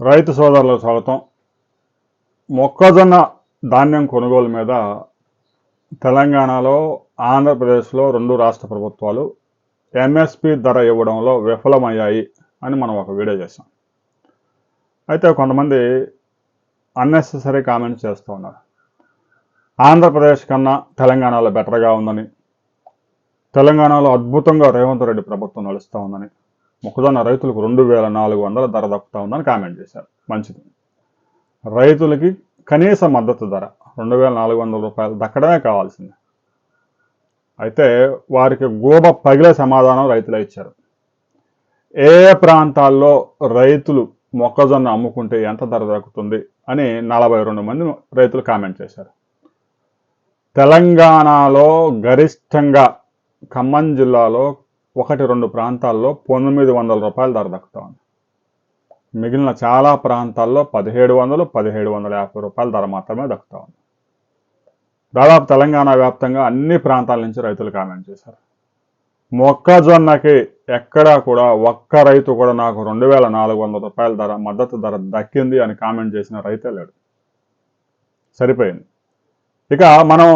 రైతు సోదరులకు స్వాగతం. మొక్కజొన్న ధాన్యం కొనుగోలు మీద తెలంగాణలో, ఆంధ్రప్రదేశ్లో రెండు రాష్ట్ర ప్రభుత్వాలు ఎంఎస్పి ధర ఇవ్వడంలో విఫలమయ్యాయి అని మనం ఒక వీడియో చేసాం. అయితే కొంతమంది అన్నెసెసరీ కామెంట్స్ చేస్తూ ఉన్నారు. ఆంధ్రప్రదేశ్ కన్నా తెలంగాణలో బెటర్గా ఉందని, తెలంగాణలో అద్భుతంగా రేవంత్ రెడ్డి ప్రభుత్వం నడుస్తూ ఉందని, మొక్కజొన్న రైతులకు 2400 ధర దక్కుతూ ఉందని కామెంట్ చేశారు. మంచిది. రైతులకి కనీస మద్దతు ధర 2400 రూపాయలు దక్కడమే కావాల్సింది. అయితే వారికి గోబ పగిలే సమాధానం రైతులే ఇచ్చారు. ఏ ప్రాంతాల్లో రైతులు మొక్కజొన్న అమ్ముకుంటే ఎంత ధర దక్కుతుంది అని 42 మంది రైతులు కామెంట్ చేశారు. తెలంగాణలో గరిష్టంగా ఖమ్మం జిల్లాలో 1-2 ప్రాంతాల్లో 900 రూపాయల ధర దక్కుతా ఉంది. మిగిలిన చాలా ప్రాంతాల్లో 1700, 1750 రూపాయల ధర మాత్రమే దక్కుతా ఉంది. దాదాపు తెలంగాణ వ్యాప్తంగా అన్ని ప్రాంతాల నుంచి రైతులు కామెంట్ చేశారు. మొక్కజొన్నకి ఎక్కడా కూడా ఒక్క రైతు కూడా నాకు 2400 రూపాయల ధర మద్దతు ధర దక్కింది అని కామెంట్ చేసిన రైతే లేడు. సరిపోయింది. ఇక మనం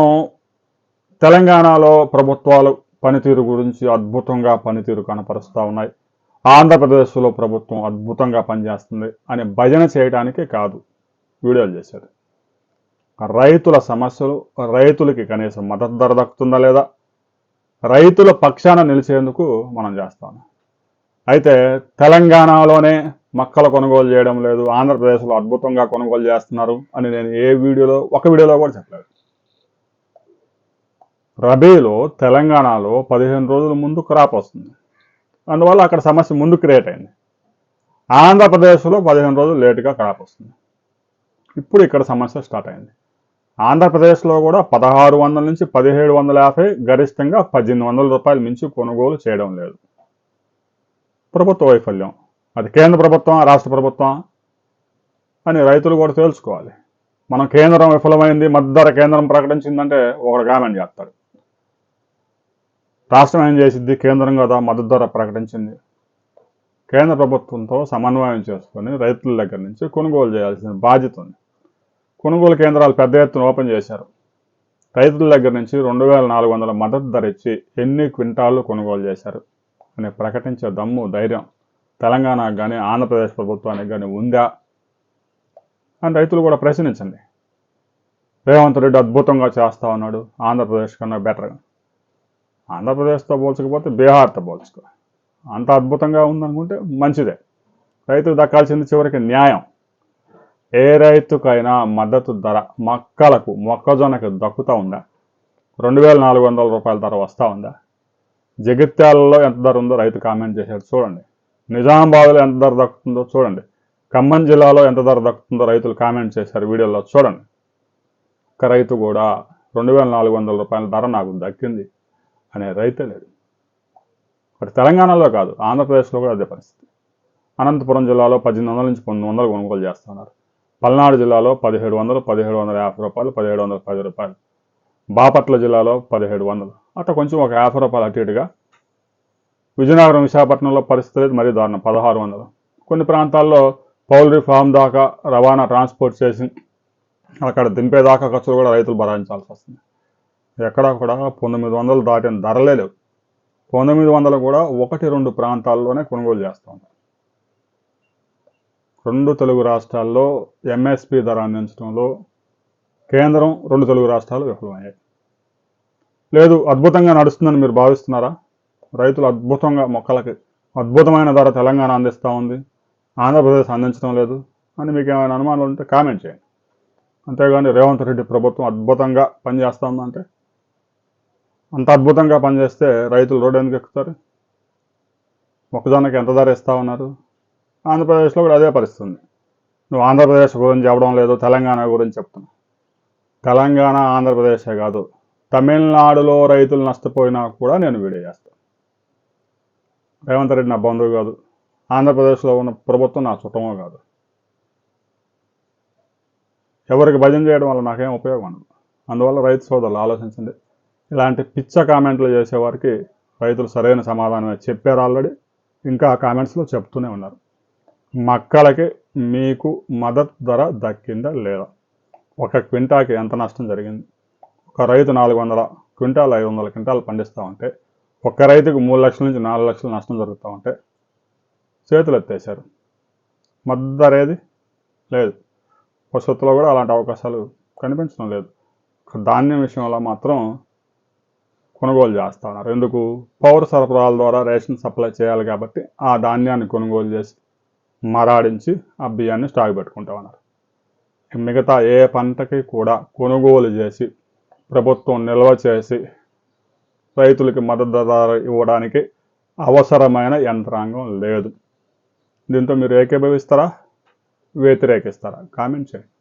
తెలంగాణలో ప్రభుత్వాలు పనితీరు గురించి అద్భుతంగా పనితీరు కనపరుస్తూ ఉన్నాయి. ఆంధ్రప్రదేశ్లో ప్రభుత్వం అద్భుతంగా పనిచేస్తుంది అని భజన చేయడానికి కాదు వీడియోలు చేశారు. రైతుల సమస్యలు, రైతులకి కనీసం మద్దతు ధర దక్కుతుందా లేదా, రైతుల పక్షాన నిలిచేందుకు మనం చేస్తాం. అయితే తెలంగాణలోనే మక్కలు కొనుగోలు చేయడం లేదు, ఆంధ్రప్రదేశ్లో అద్భుతంగా కొనుగోలు చేస్తున్నారు అని నేను ఒక వీడియోలో కూడా చెప్పలేదు. రబీలో తెలంగాణలో 15 రోజుల ముందు క్రాప్ వస్తుంది, అందువల్ల అక్కడ సమస్య ముందు క్రియేట్ అయింది. ఆంధ్రప్రదేశ్లో 15 రోజులు లేటుగా క్రాప్ వస్తుంది, ఇప్పుడు ఇక్కడ సమస్య స్టార్ట్ అయింది. ఆంధ్రప్రదేశ్లో కూడా 1600 నుంచి 1750, గరిష్టంగా 1800 రూపాయలు మించి కొనుగోలు చేయడం లేదు. ప్రభుత్వ వైఫల్యం. అది కేంద్ర ప్రభుత్వం, రాష్ట్ర ప్రభుత్వం అని రైతులు కూడా తెలుసుకోవాలి. మనం కేంద్రం విఫలమైంది, మద్దతు ధర కేంద్రం ప్రకటించిందంటే ఒకడు కామెంట్ చేస్తాడు. రాష్ట్రం ఏం చేసిద్ది? కేంద్రం కదా మద్దతు ధర ప్రకటించింది. కేంద్ర ప్రభుత్వంతో సమన్వయం చేసుకొని రైతుల దగ్గర నుంచి కొనుగోలు చేయాల్సిన బాధ్యత ఉంది. కొనుగోలు కేంద్రాలు పెద్ద ఎత్తున ఓపెన్ చేశారు. రైతుల దగ్గర నుంచి 2400 మద్దతు ధర ఇచ్చి ఎన్ని క్వింటాళ్ళు కొనుగోలు చేశారు అని ప్రకటించే దమ్ము, ధైర్యం తెలంగాణకు కానీ ఆంధ్రప్రదేశ్ ప్రభుత్వానికి కానీ ఉందా అని రైతులు కూడా ప్రశ్నించండి. రేవంత్ రెడ్డి అద్భుతంగా చేస్తూ ఉన్నాడు, ఆంధ్రప్రదేశ్ కన్నా బెటర్గా. ఆంధ్రప్రదేశ్తో పోల్చకపోతే బీహార్తో పోల్చుకో. అంత అద్భుతంగా ఉందనుకుంటే మంచిదే. రైతుకు దక్కాల్సింది చివరికి న్యాయం. ఏ రైతుకైనా మద్దతు ధర మొక్కజొన్నకు దక్కుతూ ఉందా? 2400 రూపాయల ధర వస్తూ ఉందా? జగిత్యాలలో ఎంత ధర ఉందో రైతు కామెంట్ చేశాడు చూడండి. నిజామాబాద్లో ఎంత ధర దక్కుతుందో చూడండి. ఖమ్మం జిల్లాలో ఎంత ధర దక్కుతుందో రైతులు కామెంట్ చేశారు, వీడియోలో చూడండి. ఒక రైతు కూడా 2400 రూపాయల ధర నాకు దక్కింది అనే రైతే లేడు. అటు తెలంగాణలో కాదు, ఆంధ్రప్రదేశ్లో కూడా అదే పరిస్థితి. అనంతపురం జిల్లాలో 1800 నుంచి 1900 కొనుగోలు చేస్తున్నారు. పల్నాడు జిల్లాలో 1700, 1750 రూపాయలు, 1710 రూపాయలు. బాపట్ల జిల్లాలో 1700. అట్లా కొంచెం ఒక 50 రూపాయలు అటు ఇటుగా. విజయనగరం, విశాఖపట్నంలో పరిస్థితి మరీ దారుణం, 1600. కొన్ని ప్రాంతాల్లో పౌల్ట్రీ ఫామ్ దాకా రవాణా, ట్రాన్స్పోర్ట్ చేసి అక్కడ దింపేదాకా ఖర్చులు కూడా రైతులు భరాయించాల్సి వస్తుంది. ఎక్కడా కూడా 900 దాటిన ధరలే లేవు. 900 కూడా 1-2 ప్రాంతాల్లోనే కొనుగోలు చేస్తూ ఉంటారు. 2 తెలుగు రాష్ట్రాల్లో ఎంఎస్పి ధర అందించడంలో కేంద్రం, 2 తెలుగు రాష్ట్రాలు విఫలమయ్యాయి. లేదు, అద్భుతంగా నడుస్తుందని మీరు భావిస్తున్నారా? రైతులు అద్భుతంగా మొక్కలకి అద్భుతమైన ధర తెలంగాణ అందిస్తూ ఉంది, ఆంధ్రప్రదేశ్ అందించడం లేదు అని మీకు ఏమైనా అనుమానాలు ఉంటే కామెంట్ చేయండి. అంతేగాని రేవంత్ రెడ్డి ప్రభుత్వం అద్భుతంగా పనిచేస్తూ ఉందంటే, అంత అద్భుతంగా పనిచేస్తే రైతులు రోడ్డు ఎందుకు ఎక్కుతారు? మొక్కజొన్నకి ఎంత ధర ఇస్తూ ఉన్నారు? ఆంధ్రప్రదేశ్లో కూడా అదే పరిస్థితి. నువ్వు ఆంధ్రప్రదేశ్ గురించి చెప్పడం లేదు, తెలంగాణ గురించి చెప్తున్నావు. తెలంగాణ, ఆంధ్రప్రదేశే కాదు, తమిళనాడులో రైతులు నష్టపోయినా కూడా నేను వీడియో చేస్తాను. రేవంత్ రెడ్డి నా బంధువు కాదు, ఆంధ్రప్రదేశ్లో ఉన్న ప్రభుత్వం నా చుట్టమో కాదు. ఎవరికి భజన చేయడం వల్ల నాకేం ఉపయోగం ఉండదు. అందువల్ల రైతు సోదరులు ఆలోచించండి. ఇలాంటి పిచ్చ కామెంట్లు చేసేవారికి రైతులు సరైన సమాధానమే చెప్పారు ఆల్రెడీ, ఇంకా ఆ కామెంట్స్లో చెప్తూనే ఉన్నారు. మక్కలకి మీకు మద్దతు ధర దక్కిందా లేదా? ఒక క్వింటాకి ఎంత నష్టం జరిగింది? ఒక రైతు 400 క్వింటాలు 500 క్వింటాలు పండిస్తూ ఉంటే ఒక్క రైతుకు 3 లక్షల నుంచి 4 లక్షలు నష్టం జరుగుతూ ఉంటే చేతులు ఎత్తేసారు. మద్దతు ధర ఏది? లేదు. భవిష్యత్తులో కూడా అలాంటి అవకాశాలు కనిపించడం లేదు. ధాన్యం విషయంలో మాత్రం కొనుగోలు చేస్తూ ఉన్నారు. ఎందుకు? పౌర సరఫరాల ద్వారా రేషన్ సప్లై చేయాలి కాబట్టి ఆ ధాన్యాన్ని కొనుగోలు చేసి మరాడించి ఆ బియ్యాన్ని స్టాక్ పెట్టుకుంటా ఉన్నారు. మిగతా ఏ పంటకి కూడా కొనుగోలు చేసి ప్రభుత్వం నిల్వ చేసి రైతులకి మద్దతు ధర ఇవ్వడానికి అవసరమైన యంత్రాంగం లేదు. దీంతో మీరు ఏకీభవిస్తారా, వ్యతిరేకిస్తారా? కామెంట్ చేయండి.